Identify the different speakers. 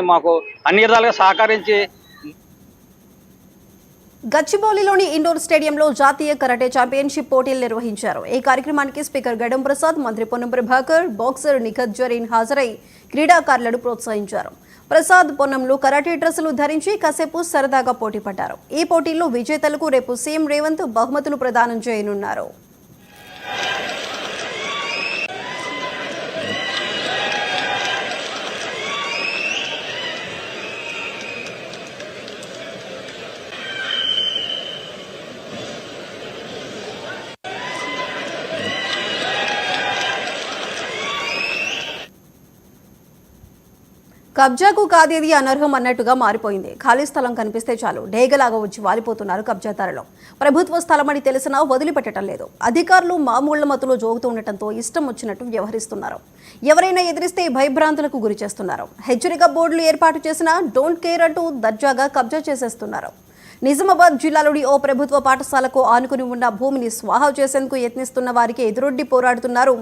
Speaker 1: మాకు అన్ని విధాలుగా సహకరించి
Speaker 2: గచ్చిబౌలిలోని ఇండోర్ స్టేడియంలో జాతీయ కరాటే ఛాంపియన్షిప్ పోటీలు నిర్వహించారు. ఈ కార్యక్రమానికి స్పీకర్ గడం ప్రసాద్, మంత్రి పొన్నం ప్రభాకర్, బాక్సర్ నిఖత్ జరీన్ హాజరై క్రీడాకారులను ప్రోత్సహించారు. ప్రసాద్, పొన్నంలు కరాటే డ్రెస్సులు ధరించి కాసేపు సరదాగా పోటీ పడ్డారు. ఈ పోటీల్లో విజేతలకు రేపు సీఎం రేవంత్ బహుమతులు ప్రదానం చేయనున్నారు. కబ్జాకు కాదేది అనర్హం అన్నట్టుగా మారిపోయింది. ఖాళీ స్థలం కనిపిస్తే చాలు డేగలాగా వచ్చి వాలిపోతున్నారు కబ్జాదారులు. ప్రభుత్వ స్థలమని తెలిసినా వదిలిపెట్టడం లేదు. అధికారులు మామూళ్ల మతులో జోగుతూ ఉండటంతో ఇష్టం వచ్చినట్టు వ్యవహరిస్తున్నారు. ఎవరైనా ఎదిరిస్తే భయభ్రాంతులకు గురి చేస్తున్నారు. హెచ్చరిక బోర్డులు ఏర్పాటు చేసినా డోంట్ కేర్ అంటూ దర్జాగా కబ్జా చేసేస్తున్నారు. నిజామాబాద్ జిల్లాలోని ఓ ప్రభుత్వ పాఠశాలకు ఆనుకుని ఉన్న భూమిని స్వాహా చేసేందుకు యత్నిస్తున్న వారికి ఎదురొడ్డి పోరాడుతున్నారు